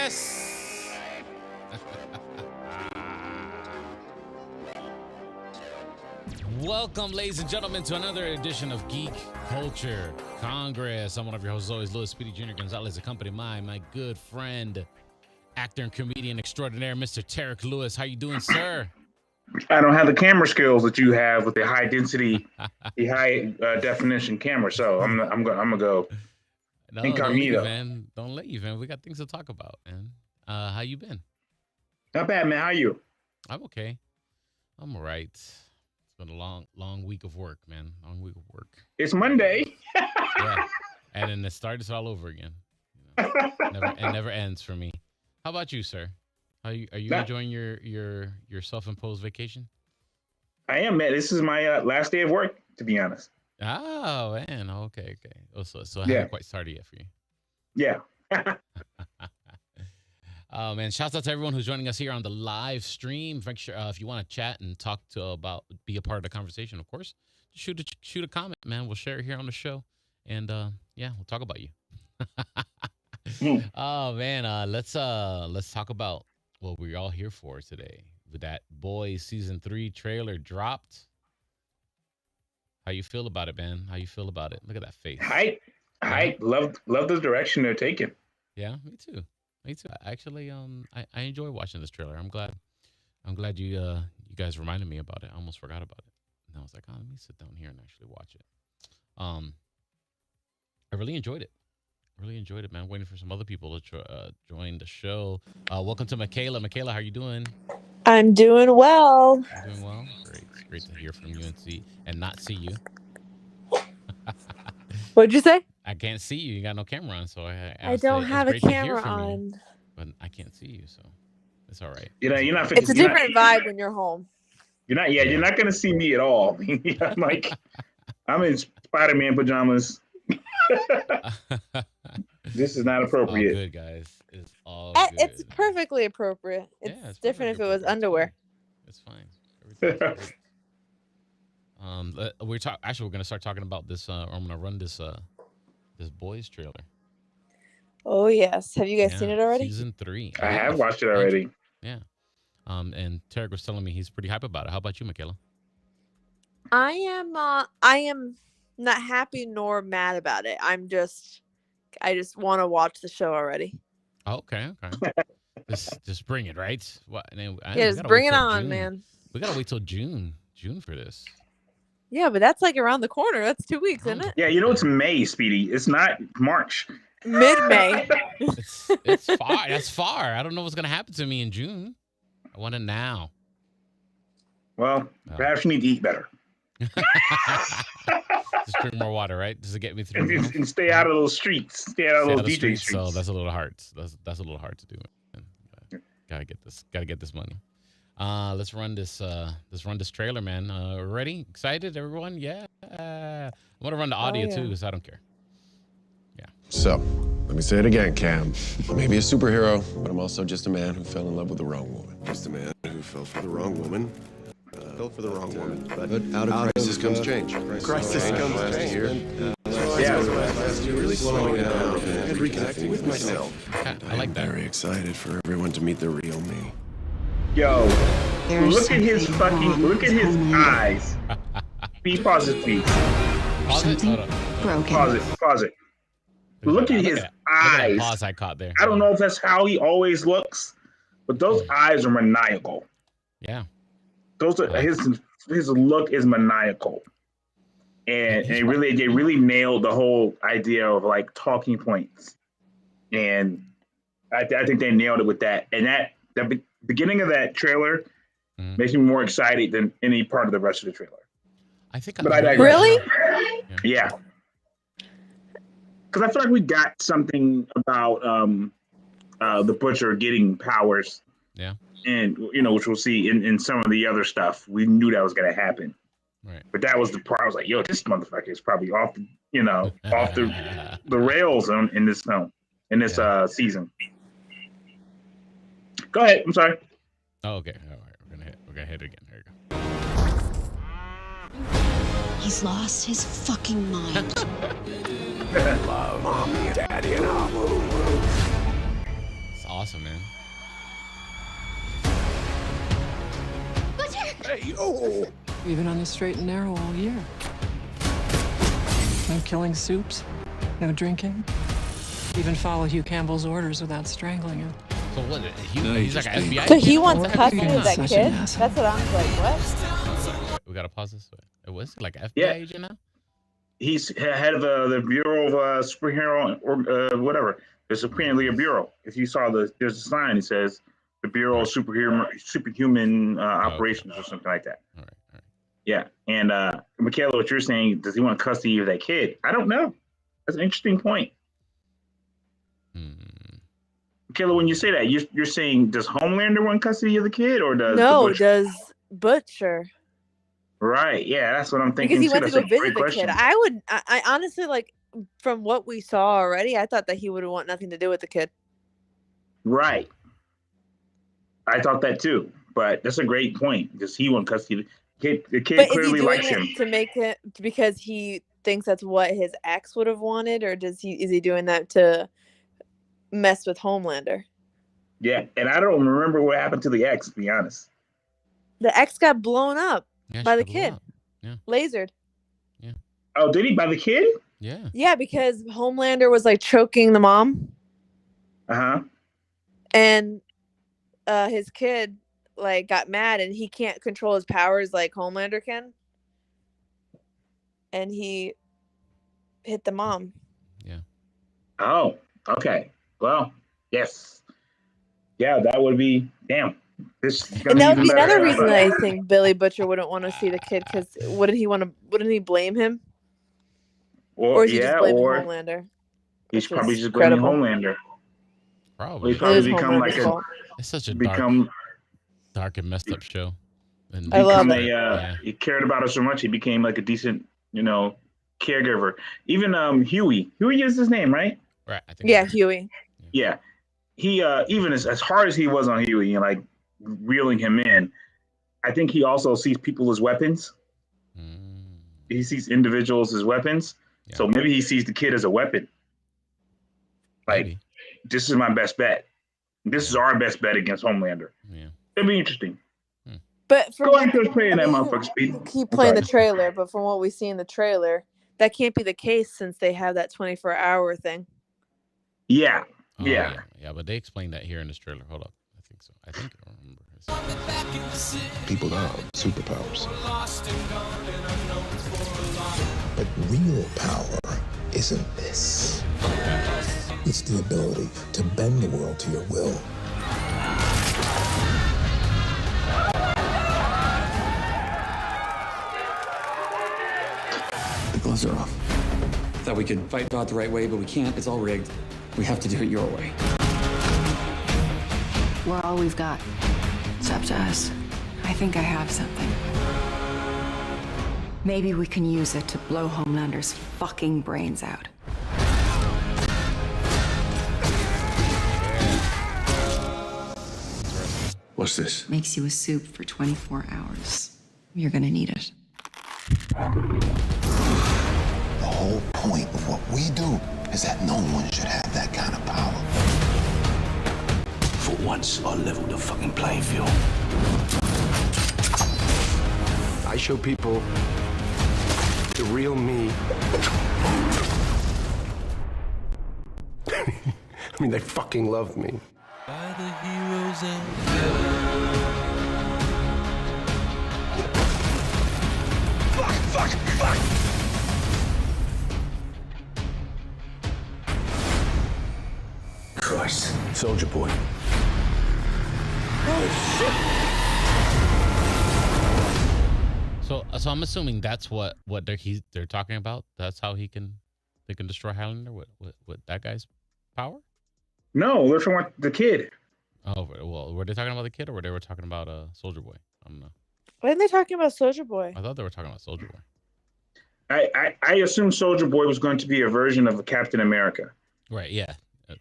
Congress. Welcome, ladies and gentlemen, to another edition of Geek Culture Congress. I'm one of your hosts, always, Louis Speedy Jr. Gonzalez, accompanied by my good friend, actor and comedian extraordinaire, Mr. Tarek Lewis. How you doing, sir? I don't have the camera skills that you have with the high density, the high definition camera. So I'm gonna go No, incognito. don't leave, man. Don't leave, man. We got things to talk about, man. How you been? Not bad, man. How are you? I'm okay. I'm all right. It's been a long week of work, man. Long week of work. It's Monday. Yeah, and then it starts all over again. You know, it never ends for me. How about you, sir? Are you enjoying your self-imposed vacation? I am, man. This is my last day of work, to be honest. Oh, man. Okay. Oh, so it Yeah. hasn't quite started yet for you. Yeah. Oh, man. Shouts out to everyone who's joining us here on the live stream. Make sure if you want to chat and talk be a part of the conversation, of course, shoot a comment, man. We'll share it here on the show, and yeah, we'll talk about you. Oh man, let's talk about what we're all here for today. With that Boys season 3 trailer dropped. How you feel about it, man? How you feel about it? Look at that face. Hype. Love the direction they're taking. Yeah, me too. Actually, I enjoy watching this trailer. I'm glad you guys reminded me about it. I almost forgot about it, and I was like, oh, let me sit down here and actually watch it. I really enjoyed it, man. Waiting for some other people to join the show. Welcome to Michaela. Michaela, how are you doing? I'm doing well. You doing well? Great. It's great to hear from you and not see you. What'd you say? I can't see you. You got no camera on, so I don't have a camera on. But I can't see you, so it's all right. You're not. It's a different vibe when you're home. You're not. Yeah, you're not gonna see me at all. I'm in Spider-Man pajamas. This is not appropriate. All good, guys. It's all good. It's perfectly appropriate. It's different if it was underwear. It's fine. Everything's great. We're gonna start talking about this. I'm gonna run this Boys trailer. Oh yes, have you guys seen it already? Season 3. I have watched it already. Yeah. And Tarek was telling me he's pretty hype about it. How about you, Michaela? I am not happy nor mad about it. I just want to watch the show already. Oh, okay. just bring it, right? What? Just bring it on, man. We gotta wait till June for this. Yeah, but that's like around the corner. That's 2 weeks, isn't it? Yeah, it's May, Speedy. It's not March. Mid-May. It's far. That's far. I don't know what's gonna happen to me in June. I want it now. Well, perhaps you need to eat better. Just drink more water, right? Just to get me through. And stay out of those streets. Stay out of those DJ streets. So that's a little hard. That's a little hard to do. Gotta get this money. Let's run this trailer, man. Ready? Excited, everyone? Yeah. I'm gonna run the audio too, because I don't care. Yeah. So, let me say it again, Cam. I may be a superhero, but I'm also just a man who fell in love with the wrong woman. Just a man who fell for the wrong woman. Fell for the wrong woman. But out of crisis comes change. Crisis comes change. Really slowing down and reconnecting with myself. I like that. I'm very excited for everyone to meet the real me. Yo, look at his eyes. Pause it, please. Pause it. Hold on. Broken. Pause it. Look at his eyes. Pause I caught there. I don't know if that's how he always looks, but those eyes are maniacal. Yeah. Those are his look is maniacal, and they really nailed the whole idea of like talking points, and I think they nailed it with that. And the beginning of that trailer makes me more excited than any part of the rest of the trailer. I think. But I digress. Really? Yeah. Because I feel like we got something about the Butcher getting powers. Yeah. And which we'll see in some of the other stuff. We knew that was going to happen. Right. But that was the part I was like, yo, this motherfucker is probably off the rails in this film, in this season. Go ahead. I'm sorry. Oh, okay. All right. We're gonna hit it again. Here you go. He's lost his fucking mind. Mommy, Daddy, and Abu. awesome, man. Hey, oh! We've been on the straight and narrow all year. No killing soups, no drinking. Even follow Hugh Campbell's orders without strangling him. So what? No, you He's like just an beat FBI. So he agent? wants What? custody You're of that such kid? an asshole. That's what I'm like, what? We gotta pause this. It was like FBI Yeah. agent now. He's head of the Bureau of Superhero or whatever. There's apparently a bureau. If you saw there's a sign that says the Bureau of Superhuman Operations or something like that. All right. Yeah. And Michaela, what you're saying, does he want custody of that kid? I don't know. That's an interesting point. Michaela, when you say that, you're saying, does Homelander want custody of the kid, or does No, the Butcher? does Butcher. Right. Yeah, that's what I'm thinking. Because he too. went to That's go a great visit the question. kid. I honestly, like, from what we saw already, I thought that he would want nothing to do with the kid. Right. I thought that too, but that's a great point. Does he want custody? The kid But is he clearly doing likes him. it to make it because he thinks that's what his ex would have wanted, or is he doing that to mess with Homelander? Yeah, and I don't remember what happened to the ex, to be honest. The ex got blown up Yeah, by she the blew kid, up. Yeah. lasered. Oh, did he? By the kid? Yeah. Yeah, because Homelander was like choking the mom, Uh-huh. and his kid like got mad, and he can't control his powers like Homelander can, and he hit the mom. Oh, okay. Well, yes. Yeah, that would be, damn. This is gonna And that would be even better. another reason that I think Billy Butcher wouldn't want to see the kid, because wouldn't he blame him, or is he just blaming Homelander? He's Which probably is just blaming credible. Homelander. Probably. He's probably It is become like Homelander's fault. It's such a become dark and messed up show. And I love become it. Yeah. he cared about us so much he became like a decent, caregiver. Even Huey is his name, right? Right. I think. Yeah, Huey. Yeah. He even as hard as he was on Huey and like reeling him in, I think he also sees people as weapons. He sees individuals as weapons. Yeah. So maybe he sees the kid as a weapon. Like, Maybe. this is my best bet. This is our best bet against Homelander. Yeah. It'll be interesting. But from Go ahead what and play that I mean, motherfucker speed. you keep I'm playing the sorry. trailer, but from what we see in the trailer, that can't be the case since they have that 24-hour thing. Yeah. Oh, Yeah. Yeah, but they explained that here in this trailer. Hold up. I think so. I think I remember. People have superpowers. But real power isn't this. It's the ability to bend the world to your will. The gloves are off. Thought we could fight God the right way, but we can't. It's all rigged. We have to do it your way. We're all we've got. It's up to us. I think I have something. Maybe we can use it to blow Homelander's fucking brains out. What's this? Makes you a soup for 24 hours. You're gonna need it. The whole point of what we do is that no one should have that kind of power. For once, I'll level the fucking playing field. I show people the real me. I mean, they fucking love me. By the heroes and Fuck! Christ, Soldier Boy. So I'm assuming that's what they're talking about. That's how they can destroy Highlander with that guy's power. No, they're talking about the kid. Oh well, were they talking about the kid or were they talking about Soldier Boy? I don't know. When they're talking about Soldier Boy, I thought they were talking about Soldier Boy. I assumed Soldier Boy was going to be a version of Captain America. Right. Yeah.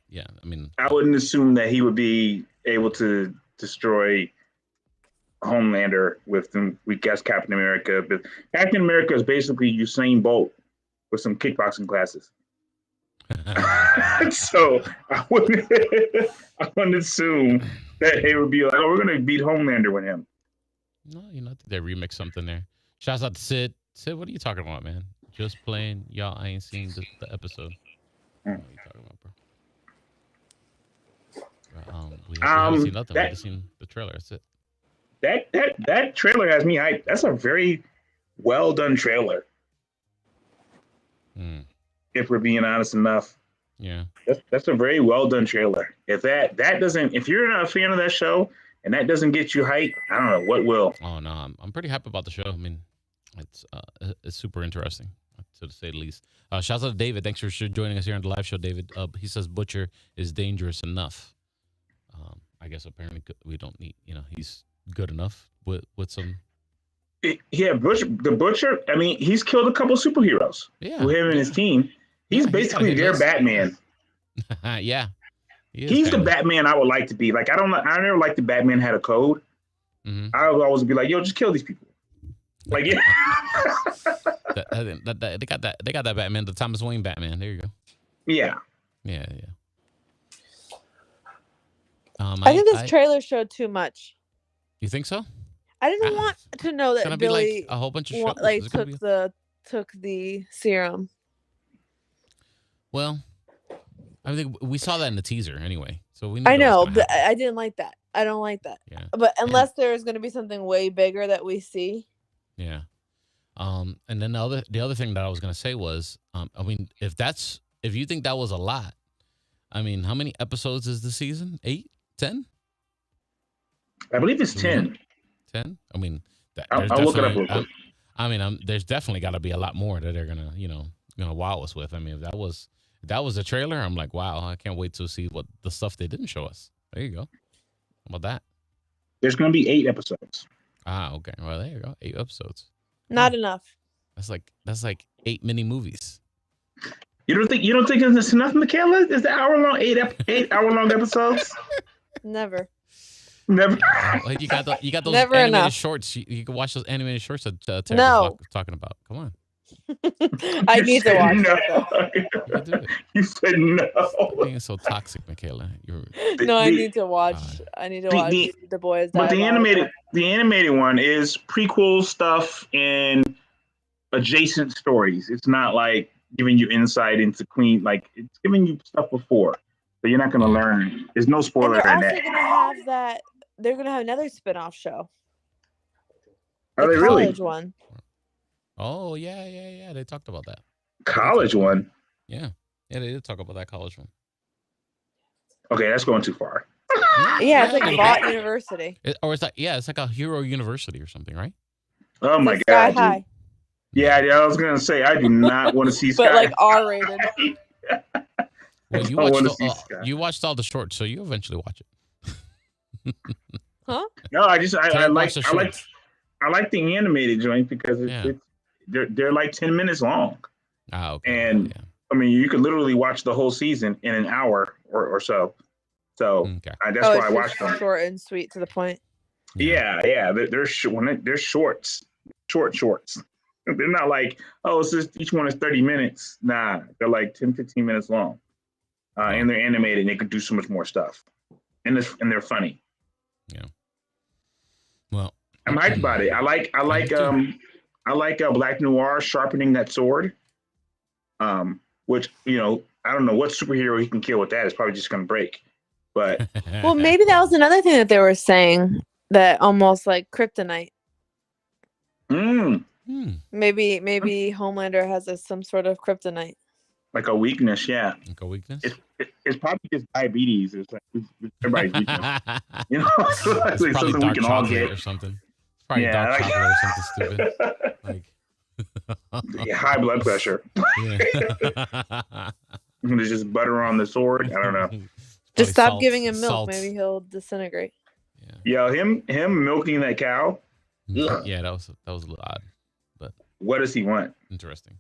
Yeah. I mean, I wouldn't assume that he would be able to destroy Homelander with them. We guess Captain America, but Captain America is basically Usain Bolt with some kickboxing classes. So I I wouldn't assume that they would be like, "Oh, we're gonna beat Homelander with him." No, I think they remix something there. Shouts out to Sid. Sid, what are you talking about, man? Just playing. Y'all, I ain't seen the episode. What are you talking about, bro? We haven't seen nothing. We just seen the trailer. That's it. That trailer has me hyped. That's a very well done trailer. If we're being honest enough. Yeah. That's a very well done trailer. If that doesn't, if you're not a fan of that show and that doesn't get you hyped, I don't know what will. Oh no, I'm pretty happy about the show. I mean, it's super interesting to say the least. Shouts out to David. Thanks for joining us here on the live show, David. He says Butcher is dangerous enough. I guess apparently we don't need. He's good enough with some. Yeah, the Butcher. I mean, he's killed a couple superheroes. Yeah, with him and his team. He's basically their Batman. Yeah, he's the Batman I would like to be. Like I never liked the Batman had a code. I would always be like, yo, just kill these people. Like yeah. They got that Batman, the Thomas Wayne Batman. There you go. Yeah. I think this trailer showed too much. You think so? I didn't want to know that Billy like a whole bunch of took the serum. Well, I think we saw that in the teaser anyway, so we. I know, but I didn't like that. I don't like that. Yeah. But unless there is going to be something way bigger that we see. Yeah. And then the other thing that I was going to say was, I mean, if you think that was a lot, I mean, how many episodes is the season? 8, 10? I believe it's 10. 10? I mean, I'll look it up real quick. I mean, there's definitely got to be a lot more that they're gonna wow us with. I mean, if that was a trailer, I'm like, wow, I can't wait to see what the stuff they didn't show us. There you go. How about that? There's gonna be 8 episodes. Okay. Well, there you go. 8 episodes. Not enough. That's like 8 mini movies. You don't think it's enough, Michaela? Is the hour-long 8 hour-long episodes? Never. Well, you got those Never animated enough. shorts. You can watch those animated shorts that Tara No. was talking about. Come on. I need to watch no. that. You said no. You're being so toxic, Michaela. I need to watch. I need to watch The Boys. But the animated one is prequel stuff and adjacent stories. It's not like giving you insight into Queen. Like it's giving you stuff before, so you're not going to learn. There's no spoiler in that. They're going to have that. They're going to have another spin-off show. Are they the really? college one. Oh yeah. They talked about that. College one. Yeah, they did talk about that college one. Okay, that's going too far. Yeah, it's like Bot University. It's like a Hero University or something, right? Oh my Sky god. High. Yeah, I was gonna say I do not want to see Sky. But like R-rated. Well, you watched all the shorts, so you eventually watch it. Huh? No, I like the animated joint because they're like 10 minutes long. Okay. And I mean, you could literally watch the whole season in an hour or so. So that's why I watched them. Short and sweet to the point. Yeah. They're shorts, shorts. They're not like, oh, it's just each one is 30 minutes. Nah, they're like 10, 15 minutes long. And they're animated and they could do so much more stuff. And they're funny. Yeah. Well, I'm hyped about it. I like Black Noir sharpening that sword. Which, I don't know what superhero he can kill with that. It's probably just gonna break. But well, maybe that was another thing that they were saying, that almost like kryptonite. Maybe Homelander has some sort of kryptonite. Like a weakness, yeah. Like a weakness? It's probably just diabetes. It's like everybody's weakness. It's like probably something we dark can all chocolate get or something. It's probably dark chocolate or something stupid. Like high blood pressure. There's just butter on the sword. I don't know. Just stop giving him milk. Maybe he'll disintegrate. Yeah, him milking that cow. Yeah, that was a little odd. But what does he want? Interesting.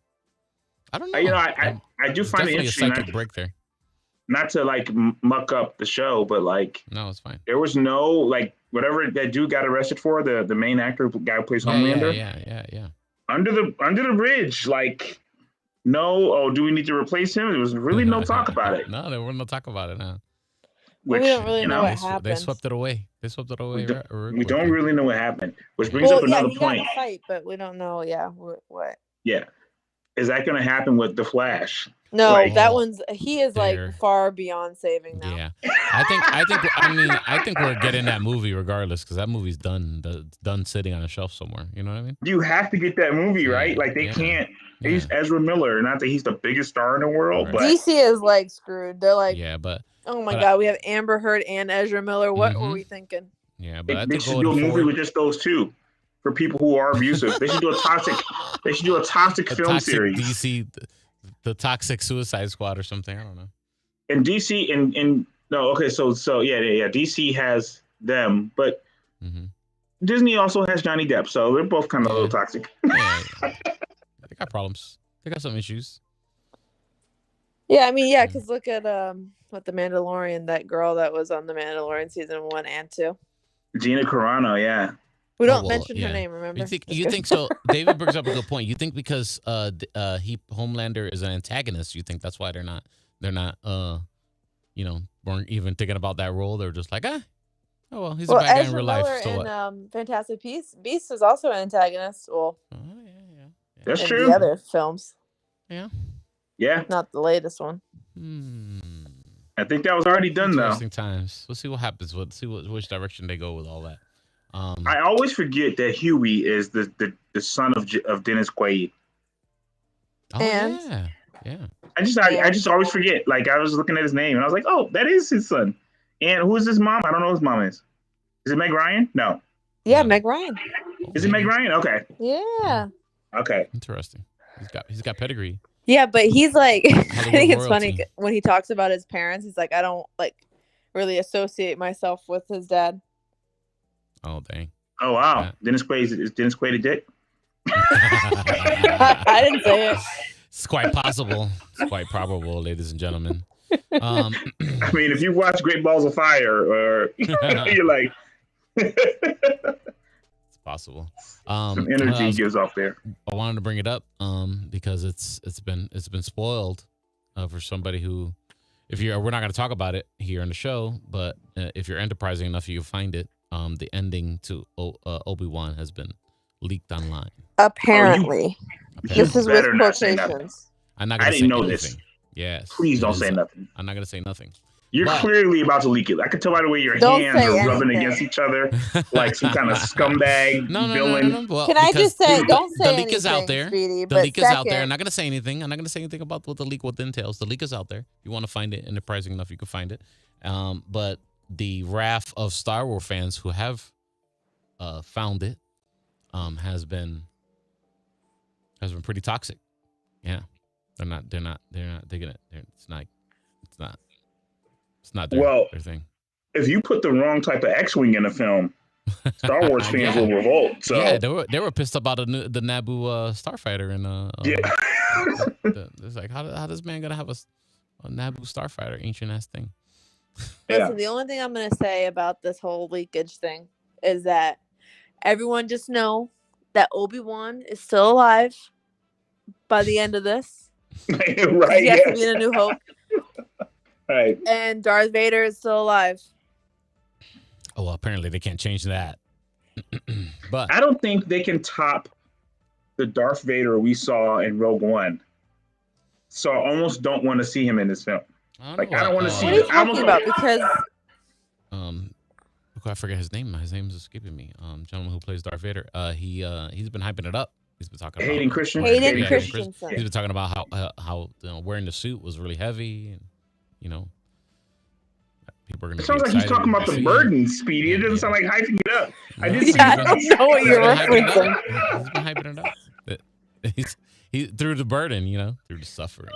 I don't know. I do find it interesting. A psychic break there. Not to like muck up the show, but like no, it's fine. There was no like whatever that dude got arrested for, the main actor guy who plays Homelander. Yeah. Under the bridge, like no. Oh, do we need to replace him? There was really no talk about it. No, there was no talk about it. Huh? which we don't really you know know what They happened. swept it away. They swept it away. we don't really know what happened. Which brings Well, up yeah, another he got in point. a fight, but we don't know. Yeah, what? Yeah, is that going to happen with the Flash? No, Like, that one's he is like there. far beyond saving now. Yeah, I think we're getting that movie regardless because that movie's done sitting on a shelf somewhere. You know what I mean? you have to get that movie, right? Yeah, Like they yeah, can't. yeah. He's Ezra Miller. Not that he's the biggest star in the world, Right. but DC is like screwed. They're like, Yeah, but oh my but god, we have Amber Heard and Ezra Miller. What were Mhm. we thinking? yeah, but I they think should do a going movie forward, with just those two for people who are abusive. They should do a toxic. They should do a toxic a film toxic series. DC, the Toxic Suicide Squad or something. I don't know. And DC and no, okay, so yeah. DC has them, but hmm Disney also has Johnny Depp, so they're both kind of a Yeah. little toxic. Yeah, they got problems. They got some issues. Yeah, I mean, yeah, because look at what the Mandalorian, that girl that was on the Mandalorian season 1 and 2. Gina Carano, yeah. We don't well, mention yeah. her name. Remember? You think so? David brings up a good point. You think because Homelander is an antagonist, you think that's why they're not weren't even thinking about that role. They're just like, oh well, he's a bad guy in Ezra real life. Miller So in what? Fantastic Beast was also an antagonist. Well, Oh yeah. That's in true. the other films, Yeah. Yeah, not the latest one. I think that was already done though. Interesting times. We'll see what happens. We'll see which direction they go with all that. I always forget that Huey is the son of Dennis Quaid. Oh And- yeah. I just always forget. Like I was looking at his name and I was like, oh, that is his son. And who is his mom? I don't know who his mom is. Is it Meg Ryan? No. Yeah, No. Meg Ryan. Is it Meg Ryan? Okay. Yeah. Okay. Interesting. He's got pedigree. Yeah, but he's like, I think it's funny royalty. when he talks about his parents. He's like, I don't like really associate myself with his dad. Oh dang. Oh wow. Yeah. Dennis Quaid is Dennis Quaid a dick? I didn't say it. It's quite possible. It's quite probable, ladies and gentlemen. I mean, if you watch Great Balls of Fire, or you're like, It's possible. some energy he gives off there. I wanted to bring it up because it's been spoiled for somebody who, we're not going to talk about it here on the show, but if you're enterprising enough, you'll find it. The ending to Obi-Wan has been leaked online. Apparently, this is with better not say nothing. quotations. I'm not I going to say didn't know anything. this. Yes. Please it don't is- say nothing. I'm not going to say nothing. You're But- clearly about to leak it. I can tell by the way your Don't hands say are rubbing anything. against each other like some kind of scumbag No. villain. Well, Can I because just say, the- don't say the anything, leak is out there. Speedy, The but leak is out there. second- I'm not going to say anything. I'm not going to say anything about what the leak entails. The leak is out there. If you want to find it enterprising enough, you can find it. But the wrath of Star Wars fans who have found it has been pretty toxic. Yeah, they're not digging it. It's not their thing. If you put the wrong type of X-wing in a film, Star Wars fans Yeah. will revolt. So Yeah, they were pissed about the Naboo starfighter and it's like how this man gonna have a Naboo starfighter, ancient ass thing. Yeah. Listen, the only thing I'm going to say about this whole leakage thing is that everyone just know that Obi-Wan is still alive by the end of this. right, He has to be yeah. in A New Hope. Right. And Darth Vader is still alive. Oh well, apparently they can't change that. But I don't think they can top the Darth Vader we saw in Rogue One. So I almost don't want to see him in this film. I Like, I don't wanna see What are you I almost talking about? Because I forget his name. His name is escaping me. Gentleman who plays Darth Vader. He's been hyping it up. He's been talking about Hayden Christensen. Hayden Yeah, Christensen. He's been talking about how wearing the suit was really heavy, and people are going It to. sounds like he's talking about the burden, Speedy. It doesn't sound like hyping it up. I did see Yeah, I don't know what you're referencing. He's been hyping it up. He through the burden, through the suffering.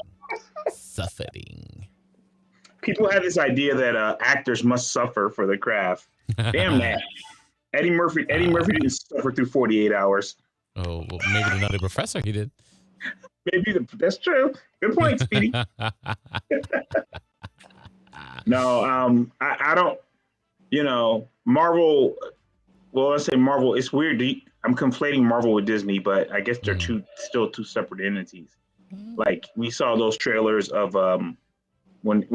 People have this idea that actors must suffer for the craft. Damn that. Eddie Murphy didn't suffer through 48 hours. Oh, well, maybe the Nutty Professor he did. That's true. Good point, Speedy. No, I don't. Marvel. Well, let's say Marvel. It's weird. I'm conflating Marvel with Disney, but I guess they're still two separate entities. Like we saw those trailers of when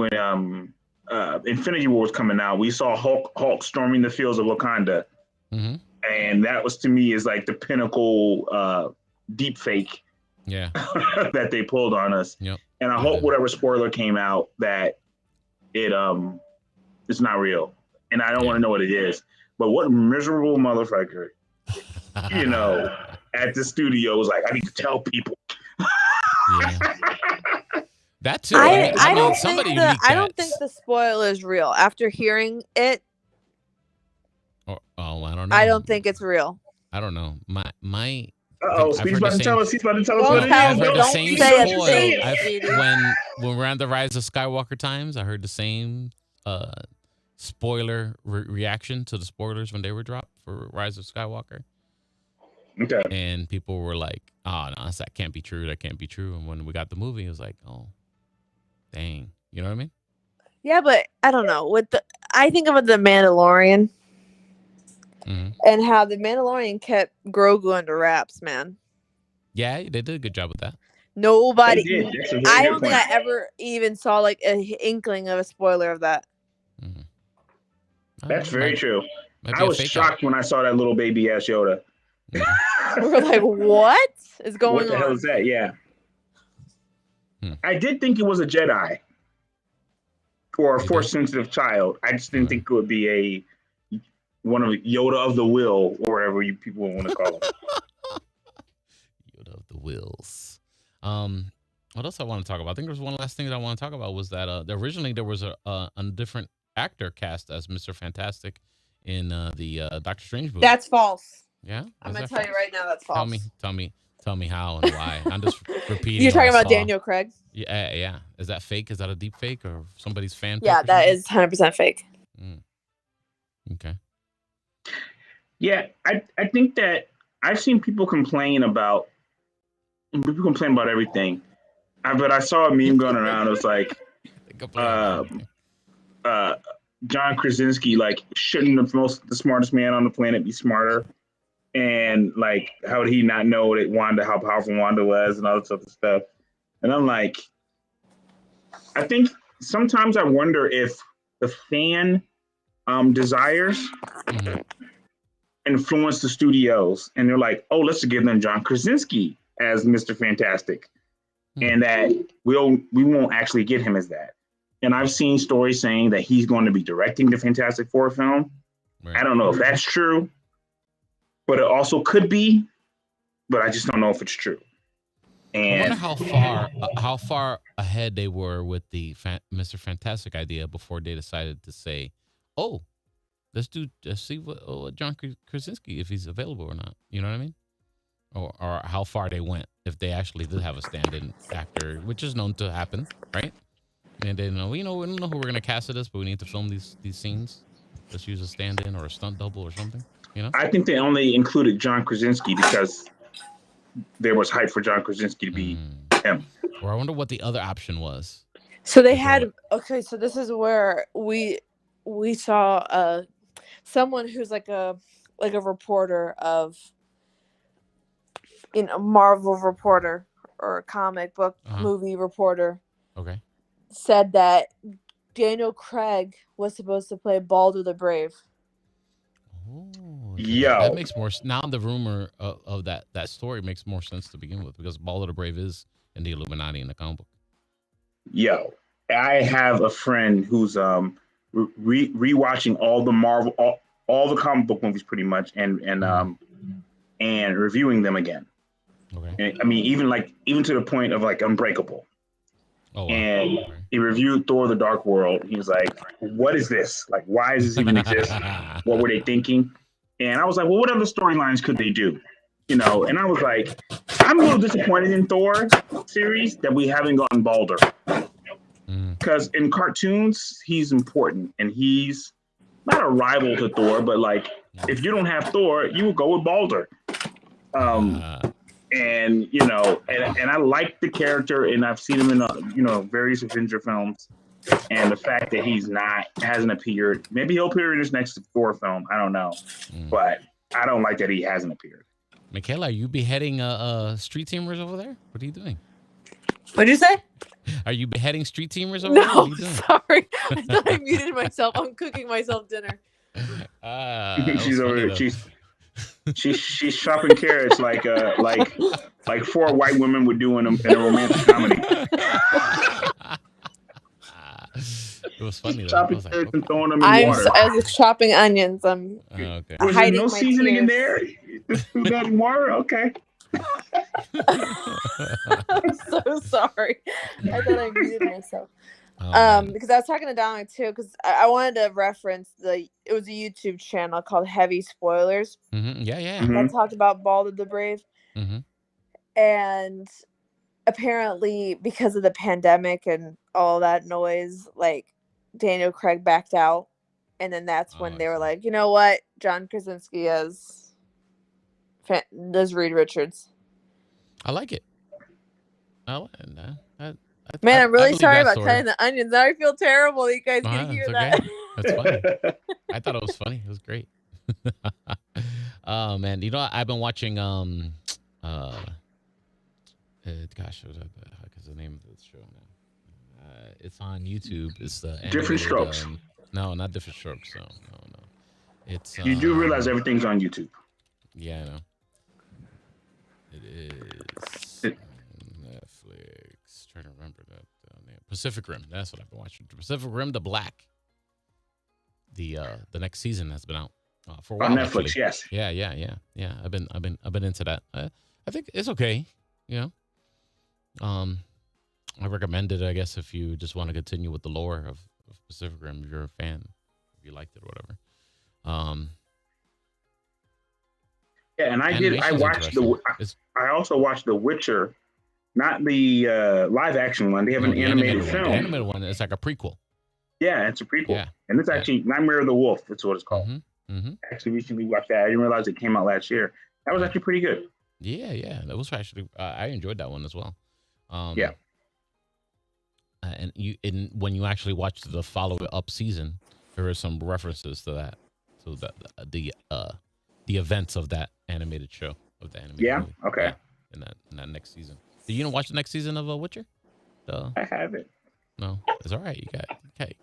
Infinity War was coming out, we saw Hulk storming the fields of Wakanda, and that was to me is like the pinnacle deep fake that they pulled on us. Yep. And I hope whatever spoiler came out that it's not real, and I don't want to know what it is. But what miserable motherfucker, at the studio was like, I need to tell people. That too. I don't think the spoiler is real. After hearing it, I don't know. I don't think it's real. I don't know. My. He's about to tell us. He's about to tell us. I've heard the don't same say it, spoil. say it, When we're on the Rise of Skywalker times, I heard the same spoiler reaction to the spoilers when they were dropped for Rise of Skywalker. Okay. And people were like, "Oh no, that can't be true. That can't be true." And when we got the movie, it was like, "Oh, dang," you know what I mean? Yeah, but I don't know. I think of the Mandalorian. And how the Mandalorian kept Grogu under wraps, man. Yeah, they did a good job with that. Nobody. I don't think I ever even saw like an inkling of a spoiler of that. That's very true. I was shocked when I saw that little baby ass Yoda. We're like, what is going on? What the hell is that? Yeah. I did think it was a Jedi or a force sensitive child. I just didn't think it would be one of Yoda of the Will, or whatever you people want to call it. Yoda of the Wills. What else I want to talk about? I think there's one last thing that I want to talk about was that originally there was a different actor cast as Mr. Fantastic in the Doctor Strange movie. That's false. Yeah, I'm gonna tell you right now that's false. Tell me how and why. I'm just repeating. You're talking about Daniel Craig? Yeah. Is that fake? Is that a deep fake or somebody's fan? Yeah, that is 100% fake. Okay. Yeah, I think that I've seen people complain about everything. But I saw a meme going around. It was like, John Krasinski, like, shouldn't the smartest man on the planet be smarter? And like, how would he not know that how powerful Wanda was and all this other stuff? And I'm like, I think sometimes I wonder if the fan desires influence the studios, and they're like, oh, let's give them John Krasinski as Mr. Fantastic, and that we won't actually get him as that. And I've seen stories saying that he's going to be directing the Fantastic Four film. Right. I don't know if that's true, but it also could be, but I just don't know if it's true. And I wonder how far ahead they were with the Mr. Fantastic idea before they decided to say, oh, let's see what John Krasinski, if he's available or not. You know what I mean? Or how far they went if they actually did have a stand-in actor, which is known to happen, right? And they know, we don't know who we're gonna cast at this, but we need to film these scenes. Let's use a stand-in or a stunt double or something. You know? I think they only included John Krasinski because there was hype for John Krasinski to be him. Or I wonder what the other option was. So they had so this is where we saw someone who's like a reporter of Marvel reporter or a comic book movie reporter. Okay. Said that Daniel Craig was supposed to play Baldur the Brave. Oh, that makes more. Now the rumor of that story makes more sense to begin with, because Baldur the Brave is in the Illuminati in the comic book. Yo, I have a friend who's rewatching all the Marvel, all the comic book movies pretty much, and reviewing them again. Okay. And, I mean, even to the point of like Unbreakable. Oh, wow. And he reviewed Thor: The Dark World. He was like, "What is this? Like, why does this even exist? What were they thinking?" And I was like, "Well, what other storylines could they do?" And I was like, "I'm a little disappointed in Thor series that we haven't gotten Baldur, because in cartoons he's important and he's not a rival to Thor, but like if you don't have Thor, you would go with Baldur." And I like the character, and I've seen him in various Avenger films, and the fact that hasn't appeared, maybe he'll appear in his next Thor film, I don't know, but I don't like that he hasn't appeared. Michaela, are you beheading street teamers over there? What are you doing? What'd you say? Are you beheading street teamers over there? What are No, you doing? sorry. I thought I muted myself. I'm cooking myself dinner. That She's was funny, over. though. She's chopping carrots like four white women would do in a romantic comedy. It was funny, though. I Chopping was like, carrots and okay. throwing them in water. I was chopping onions. I'm Okay. Was there hiding no my seasoning in tears. there? Just threw that in water. Okay. I'm so sorry. I thought I muted myself. Oh, man. Because I was talking to Dominic too, because I wanted to reference it was a YouTube channel called Heavy Spoilers Yeah, yeah. Mhm. that talked about Balder the Brave. Mm-hmm. And apparently because of the pandemic and all that noise, like Daniel Craig backed out. And then that's when I they were see. like, you know what? John Krasinski does Reed Richards. I like it. I like it. Man, I'm really believe sorry that about story. cutting the onions. Now I feel terrible that you guys No, can hear it's that. okay. That's funny. I thought it was funny. It was great. Oh man, you know I've been watching gosh, what the heck is the name of this show now? It's on YouTube. It's the Different animated, Strokes. no, not Different Strokes. No. It's You do realize everything's on YouTube. Yeah, I know. It is Netflix. Trying to remember that name. Pacific Rim. That's what I've been watching. Pacific Rim: The Black. The next season has been out for a while. On Netflix, actually. yes. Yeah. I've been into that. I think it's okay. You know, I recommend it. I guess if you just want to continue with the lore of Pacific Rim, if you're a fan, if you liked it or whatever. Yeah, and I Animation's watched interesting. I also watched The Witcher, not the live action one. They have an the animated one. film. The animated one is like a prequel. Yeah, it's a prequel. Yeah. And it's actually Nightmare of the Wolf. That's what it's called. Mm-hmm. Actually, recently watched that. I didn't realize it came out last year. That was actually pretty good. Yeah. That was actually I enjoyed that one as well. Yeah. And when you actually watch the follow-up season, there are some references to that. So that the events of that animated show of the animated movie. Okay. In that next season. Did you watch the next season of Witcher? I haven't. No, it's all right. You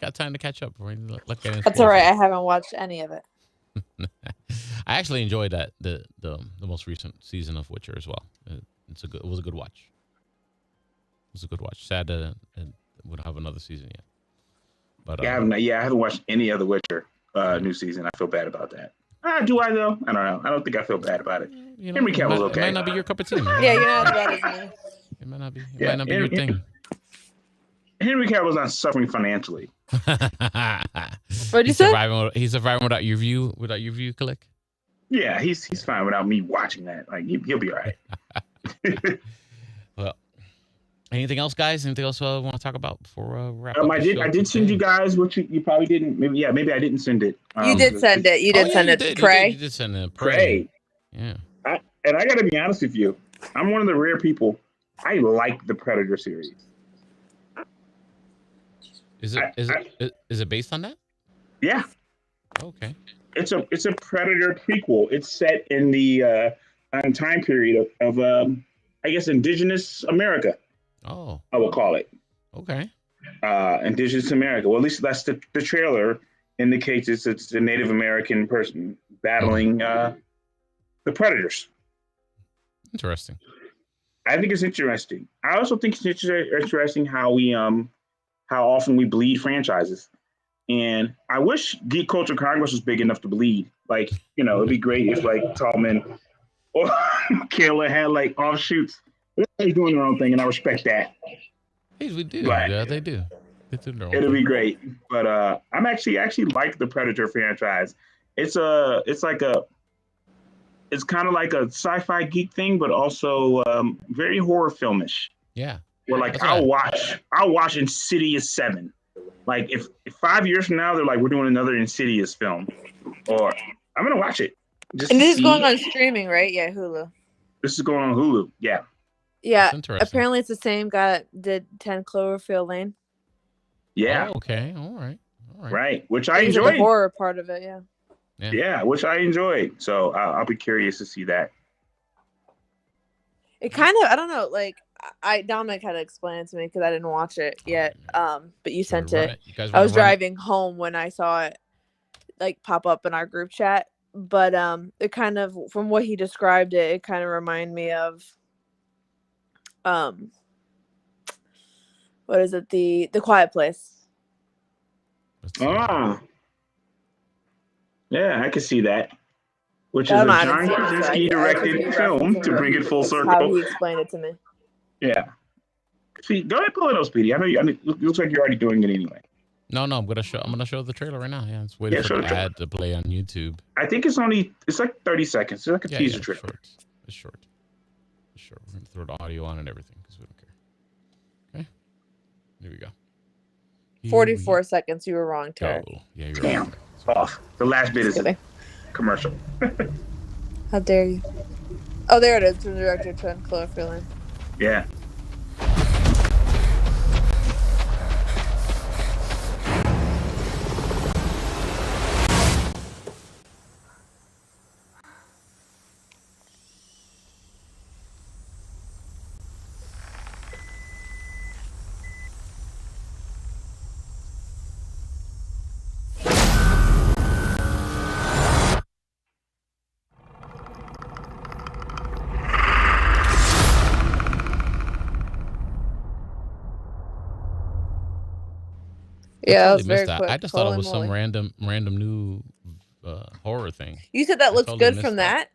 got time to catch up. That's all right. I haven't watched any of it. I actually enjoyed that the most recent season of Witcher as well. It was a good watch. It was a good watch. Sad that it would have another season yet. But I haven't watched any other Witcher new season. I feel bad about that. Do I though? I don't know. I don't think I feel bad about it. You know, Henry Cavill's okay. It might not be your cup of tea, man. Yeah, you're not as bad as me. It might not be. It might not be your thing. Henry Cavill's not suffering financially. What'd you say? He's surviving without your view, Click. Yeah, he's fine without me watching that. Like he'll be all right. Well, anything else, guys? Anything else I want to talk about before wrap up? I did send you guys what you probably didn't. Maybe I didn't send it. You did send it. You did send it. Prey. You did send it. Prey. Yeah. I got to be honest with you. I'm one of the rare people. I like the Predator series. Is it based on that? Yeah. Okay. It's a Predator prequel. It's set in the time period of I guess indigenous America. Oh. I would call it. Okay. Indigenous America. Well, at least that's the trailer indicates it's a Native American person battling the Predators. Interesting. I think it's interesting. I also think it's interesting how how often we bleed franchises. And I wish Geek Culture Congress was big enough to bleed. Like, it'd be great if like Tallman or Kayla had like offshoots. They're doing their own thing, and I respect that. Hey, we do. But Yeah, they do. It'll be great. But I'm actually like the Predator franchise. It's kind of like a sci-fi geek thing, but also very horror filmish. Yeah. Where like I'll watch Insidious 7. Like if 5 years from now they're like, we're doing another Insidious film, or I'm gonna watch it. And this is going on streaming, right? Yeah, Hulu. This is going on Hulu. Yeah. Yeah. Apparently it's the same guy that did 10 Cloverfield Lane. Yeah. Oh, okay. All right. Right. Which I enjoyed. The horror part of it, yeah. Yeah, which I enjoyed. So I'll be curious to see that. It kind of, I don't know, like Dominic had to explain it to me because I didn't watch it yet. But you sent it. You guys I was wanna run it? driving home when I saw it like pop up in our group chat. But it kind of, from what he described it kind of reminded me of what is it, the Quiet Place. Ah, yeah, I can see that. Which I is don't know, a I haven't John seen it, so Krasinski I directed could be film referencing to what bring he- it full how circle. he explained it to me. Yeah. See, go ahead, pull it up, Speedy. I know you. It looks like you're already doing it anyway. No, I'm gonna show the trailer right now. Yeah, it's waiting Yeah, for show the the trailer. ad to play on YouTube. I think it's like 30 seconds. It's like a teaser trailer. Short. It's short. It's short. We're gonna throw the audio on and everything because we don't care. Okay. Here we go. 44 seconds. You were wrong, Tarek. Go. Yeah, you're Damn. right. Off. The last bit is kidding. commercial. How dare you? Oh, there it is. From director Trent Cloverfield. Yeah. Yeah, I that was totally very missed that. quick. I just thought it Holy was some moly. random new horror thing. You said that I looks totally good missed from that.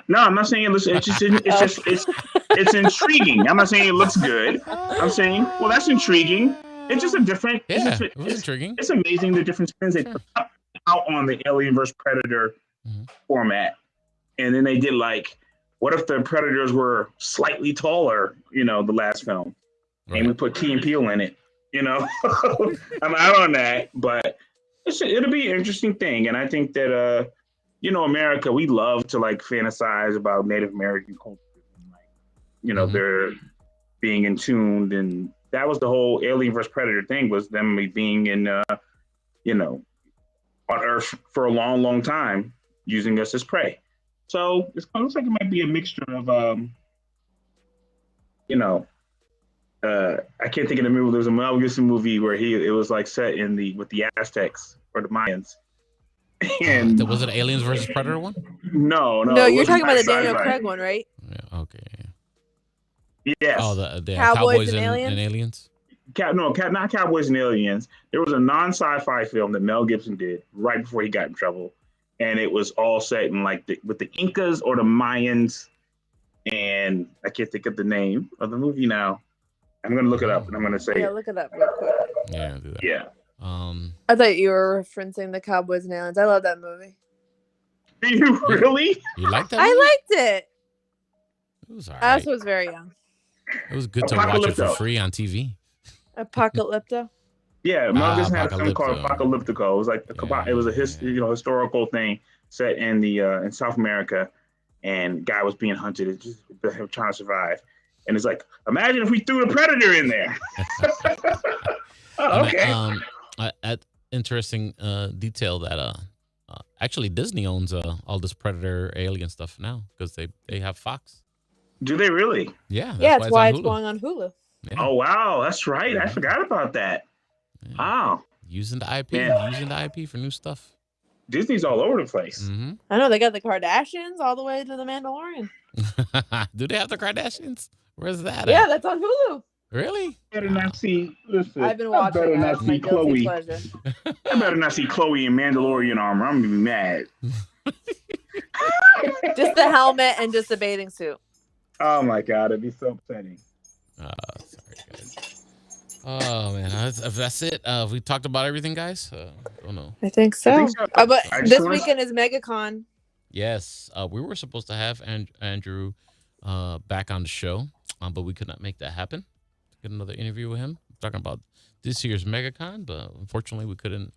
No, I'm not saying it looks. It's intriguing. I'm not saying it looks good. I'm saying, well, that's intriguing. It's just a different. Yeah, it was intriguing. It's amazing the different spins they put out on the Alien vs Predator format, and then they did like, what if the Predators were slightly taller? You know, the last film, and we put Key and Peele in it. You know, I'm out on that, but it'll be an interesting thing, and I think that you know, America, we love to like fantasize about Native American culture, and, like, you know, they're being in tuned, and that was the whole Alien vs Predator thing, was them being in, you know, on Earth for a long, long time, using us as prey. So it looks like it might be a mixture of, you know, I can't think of the movie. There was a Mel Gibson movie where it was like set with the Aztecs or the Mayans. And was it Aliens versus Predator one? No, No, you're talking about the sci-fi. Daniel Craig one, right? Yeah. Okay. Yes. Oh, the Cowboys and and Aliens. Not Cowboys and Aliens. There was a non-sci-fi film that Mel Gibson did right before he got in trouble, and it was all set in like with the Incas or the Mayans, and I can't think of the name of the movie now. I'm gonna look it up and I'm gonna say Yeah, look it up real quick. Yeah, do that. Yeah. I thought you were referencing the Cowboys and Aliens. I love that movie. Do you really? You like that? I movie? liked it. It was I alright. also was very young. It was good to watch it for Apocalypto. free on TV. Apocalypto. Yeah, Mel Gibson had a film called Apocalypto. Apocalyptico. It was like it was a historical thing set in the in South America, and guy was being hunted. It's just trying to survive, and it's like, imagine if we threw a predator in there. Oh, okay. Interesting detail that actually Disney owns all this Predator Alien stuff now because they have Fox. Do they really? Yeah. That's why on it's Hulu. going on Hulu. Yeah. Oh wow, that's right. I forgot about that. Yeah. Wow. Using the IP, for new stuff. Disney's all over the place. Mm-hmm. I know they got the Kardashians all the way to the Mandalorian. Do they have the Kardashians? Where's that? Yeah, at? that's on Hulu. Really? Better not see. Listen, I've been I watching. better That. not It's my see guilty Chloe. pleasure. I better not see Chloe in Mandalorian armor. I'm gonna be mad. Just the helmet and just the bathing suit. Oh my god, it'd be so upsetting. Sorry, guys. Oh man, that's it. We talked about everything, guys. Oh no. I think so. I think so. But I just this wanna- weekend is MegaCon. Yes, we were supposed to have Andrew back on the show, but we could not make that happen. Get another interview with him talking about this year's MegaCon, but unfortunately we couldn't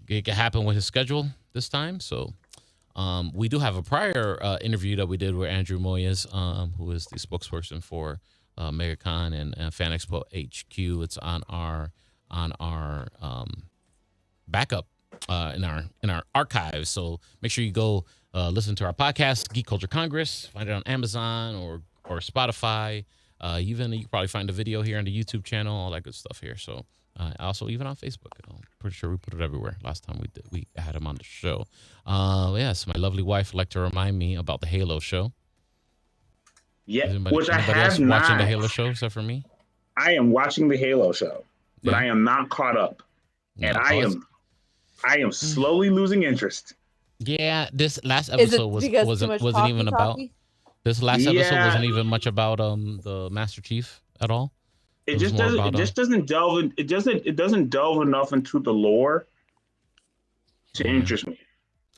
make it happen with his schedule this time. So we do have a prior interview that we did with Andrew Moyes, who is the spokesperson for MegaCon and Fan Expo HQ. It's on our backup in our archives. So make sure you go listen to our podcast, Geek Culture Congress. Find it on Amazon or Spotify. Even you can probably find the video here on the YouTube channel, all that good stuff here. So also even on Facebook. I'm pretty sure we put it everywhere. Last time we had him on the show. Yes, my lovely wife would like to remind me about the Halo show. Yeah, which I have else not. watching the Halo show except for me? I am watching the Halo show, but I am not caught up, and I am slowly losing interest. Yeah, this last episode wasn't even about. This last episode wasn't even much about the Master Chief at all. It just doesn't. It just doesn't delve. It doesn't delve enough into the lore to interest me,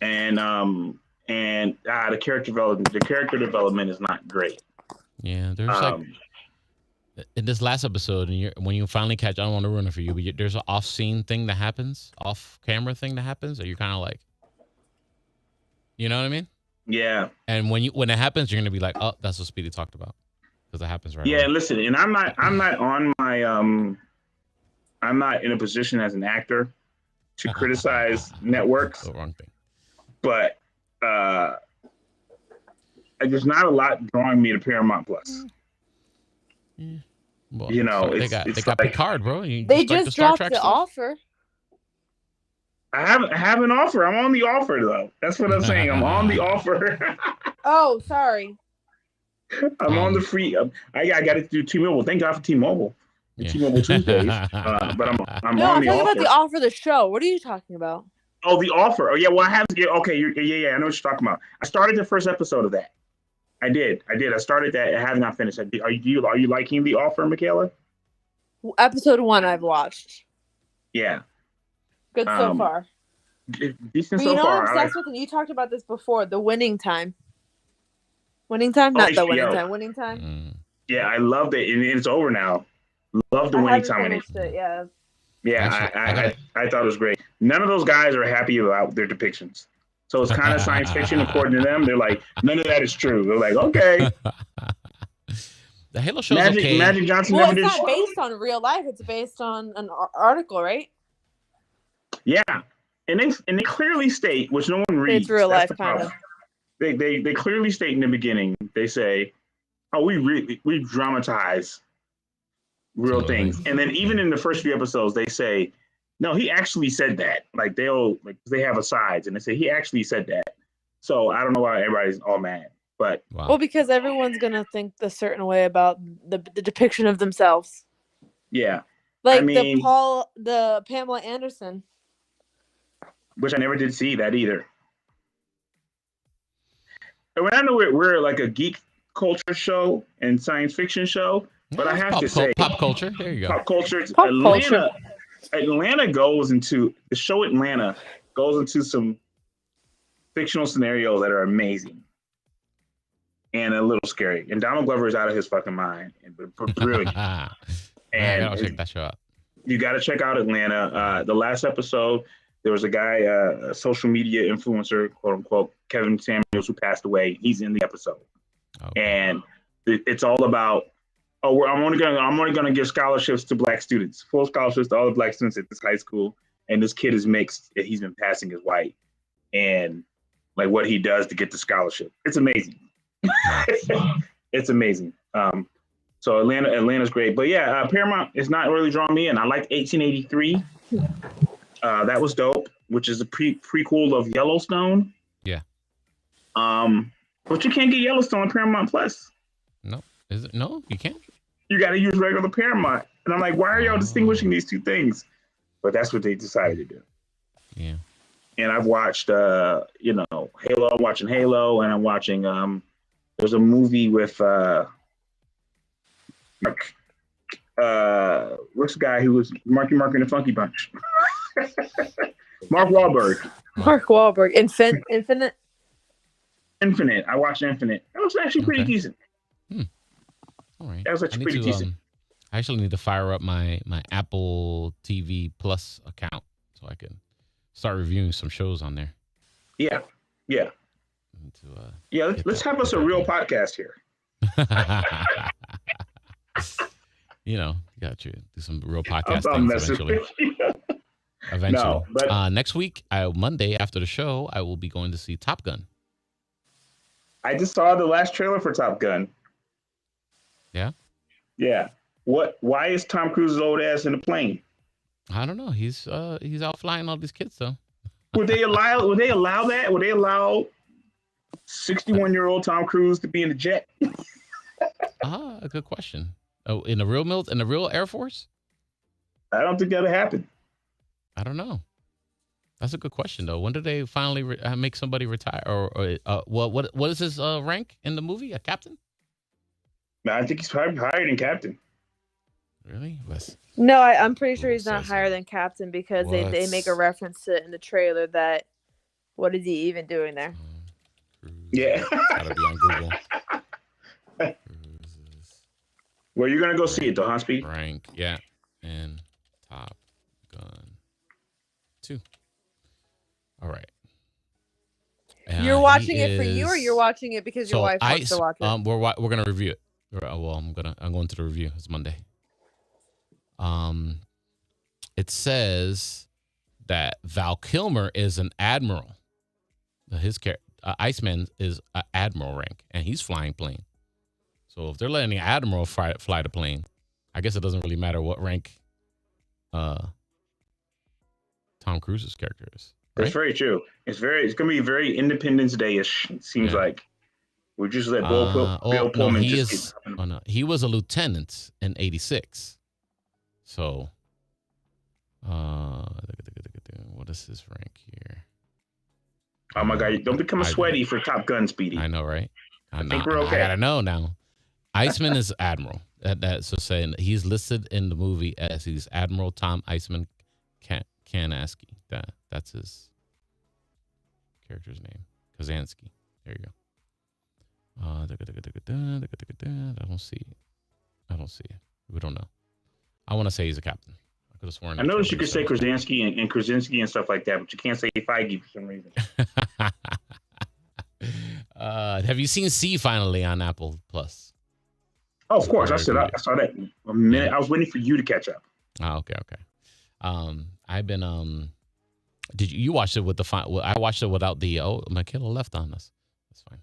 and the character development is not great. Yeah, there's like in this last episode, and when you finally catch, I don't want to ruin it for you, but there's an off-scene thing that happens, off-camera thing that happens, that you're kind of like, you know what I mean? Yeah. And when it happens, you're gonna be like, oh, that's what Speedy talked about, because it happens right. Yeah, listen, and I'm not on my I'm not in a position as an actor to criticize networks. The wrong thing. But there's not a lot drawing me to Paramount Plus. Well, they got like, Picard, bro. They just dropped the offer. I have an offer. I'm on the offer though. That's what I'm saying. I'm on the offer. Oh, sorry. I'm on the free. I got to do T-Mobile. Thank God for T-Mobile. Yeah. T-Mobile Tuesdays. But I'm No, on I'm the talking offer. about the offer of the show. What are you talking about? Oh, the offer. Oh, yeah. Well, I have to get. Okay. Yeah. I know what you're talking about. I started the first episode of that. I did. I started that. I have not finished. Are you liking the offer, Michaela? Episode 1 I've watched. Yeah. Good so far. Decent but so far. I'm obsessed with it. You talked about this before. The winning time. Winning time, not the winning time. Winning time. Yeah, I loved it, and it's over now. Love the winning time. It, yeah. Yeah, I thought it was great. None of those guys are happy about their depictions. So it's kind of science fiction according to them. They're like, none of that is true. They're like, okay. The Halo show is okay. Magic Johnson well, never it's did. Not based on real life. It's based on an article, right? Yeah, and they clearly state, which no one reads. It's real life, kind of. They clearly state in the beginning. They say, "Oh, we dramatize real things," and then even in the first few episodes, they say, "No, he actually said that." Like they have asides, and they say he actually said that. So I don't know why everybody's all mad, but well, because everyone's gonna think a certain way about the depiction of themselves. Yeah, like the Pamela Anderson, which I never did see that either. And I know we're like a geek culture show and science fiction show, but I have to say, pop culture. There you go. Pop culture. Culture. Atlanta goes into some fictional scenarios that are amazing and a little scary. And Donald Glover is out of his fucking mind, but brilliant. And I'll check that show out. You got to check out Atlanta. The last episode, there was a guy, a social media influencer, quote unquote, Kevin Samuels, who passed away. He's in the episode, and it's all about. Oh, I'm only gonna give scholarships to Black students, full scholarships to all the Black students at this high school. And this kid is mixed. And he's been passing as white, and like what he does to get the scholarship. It's amazing. It's amazing. So Atlanta's great, but yeah, Paramount is not really drawing me in. I like 1883. That was dope, which is a prequel of Yellowstone. Yeah. But you can't get Yellowstone on Paramount Plus. No, is it? No, you can't. You got to use regular Paramount, and I'm like, why are y'all distinguishing these two things? But that's what they decided to do. Yeah. And I've watched, Halo. I'm watching Halo, and I'm watching. There's a movie with Mark. What's the guy who was Marky Mark in the Funky Bunch? Mark Wahlberg. Mark Wahlberg. Infinite. I watched Infinite. That was actually pretty decent. All right. That was actually pretty decent. I actually need to fire up my Apple TV Plus account so I can start reviewing some shows on there. Yeah. Let's have us a real podcast here. You got you do some real podcast things eventually. No, but next week, Monday after the show, I will be going to see Top Gun. I just saw the last trailer for Top Gun. Yeah. Yeah. Why is Tom Cruise's old ass in the plane? I don't know. He's out flying all these kids though. Would they allow that? Would they allow 61-year-old Tom Cruise to be in the jet? A good question. Oh, in the real Air Force? I don't think that'll happen. I don't know. That's a good question though. When did they finally make somebody retire? Or what is his rank in the movie? A captain? No, I think he's probably higher than captain. Really? No, I'm pretty sure he's not higher than captain because they make a reference to it in the trailer that what is he even doing there? Yeah. Gotta be on Google. Well, you're gonna go see it though, huh, Speed? Rank, yeah, and Top Gun 2. All right. You're watching it for you, or you're watching it because your wife wants to watch it? We're gonna review it. Well, I'm going to the review. It's Monday. It says that Val Kilmer is an admiral. His Iceman is an admiral rank, and he's flying plane. So if they're letting the admiral fly the plane, I guess it doesn't really matter what rank Tom Cruise's character is. Right? That's very true. It's gonna be very Independence Day-ish. It seems like we just let Bill Pullman he was a lieutenant in '86. So, what is his rank here? Oh my God! Don't become a sweaty for Top Gun, Speedy. I know, right? I think we're okay. I gotta know now. Iceman is admiral. That's so saying he's listed in the movie as he's Admiral Tom Iceman Kanaski. That's his character's name. Kazansky. There you go. I don't see it. We don't know. I want to say he's a captain. I could have sworn. I noticed you could say Krasinski and Krasinski and stuff like that, but you can't say Feige for some reason. Have you seen C finally on Apple Plus? Oh, of course. I saw that a minute. Yeah. I was waiting for you to catch up. Oh, okay. I've been did you watch it with the I watched it without the Michaela left on us. That's fine.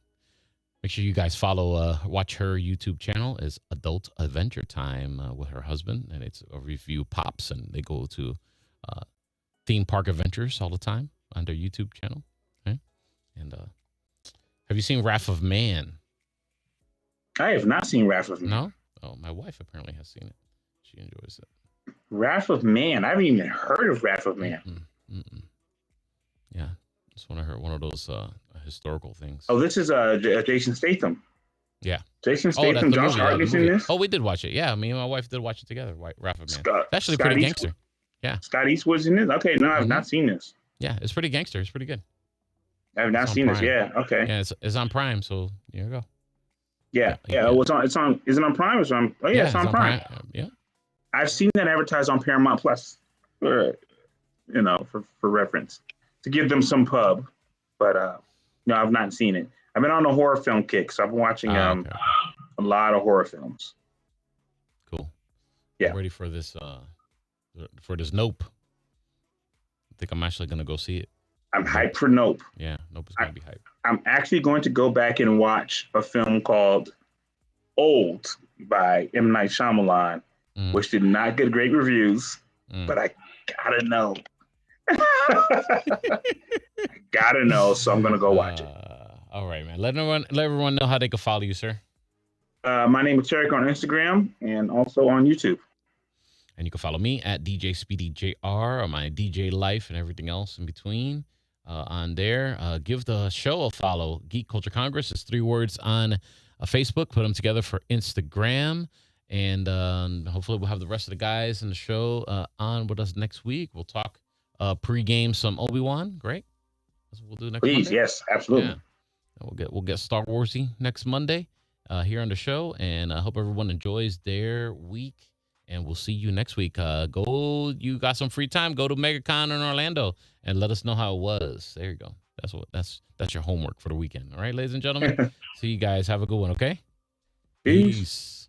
Make sure you guys watch her YouTube channel is Adult Adventure Time with her husband, and it's a review pops, and they go to theme park adventures all the time on their YouTube channel. Okay? And have you seen Wrath of Man? I have not seen Wrath of Man. No? Oh, my wife apparently has seen it. She enjoys it. Wrath of Man? I haven't even heard of Wrath of Man. Yeah, it's one of those historical things. Oh, this is Jason Statham. Yeah. Jason Statham, Josh Hartnett's in this? Oh, we did watch it. Yeah, me and my wife did watch it together, Wrath of Man. It's actually pretty gangster. Yeah. Scott Eastwood's in this? Okay, no, I've not seen this. Yeah, it's pretty gangster. It's pretty good. I have not seen this. Yeah, okay. Yeah, it's on Prime, so here you go. Yeah. Well, it's on. Is it on Prime or is it on? Oh yeah, it's on Prime. Yeah. I've seen that advertised on Paramount Plus, for reference, to give them some pub, but no, I've not seen it. I've been on a horror film kick, so I've been watching a lot of horror films. Cool. Yeah. I'm ready for this Nope. I think I'm actually gonna go see it. I'm hyped for Nope. Yeah, Nope is gonna be hyped. I'm actually going to go back and watch a film called Old by M. Night Shyamalan, which did not get great reviews, but I gotta know. Gotta know, so I'm gonna go watch it. All right, man. Let everyone know how they can follow you, sir. My name is Tarek on Instagram and also on YouTube. And you can follow me at DJ Speedy JR on my DJ life and everything else in between. On there, give the show a follow. Geek Culture Congress is 3 words on Facebook. Put them together for Instagram. And hopefully we'll have the rest of the guys in the show on with us next week. We'll talk pregame some Obi-Wan. Great. That's what we'll do next Monday. Please, yes, absolutely. Yeah. We'll get Star Warsy next Monday here on the show. And I hope everyone enjoys their week. And we'll see you next week. You got some free time. Go to MegaCon in Orlando and let us know how it was. There you go. That's your homework for the weekend. All right, ladies and gentlemen. See you guys. Have a good one, okay? Peace.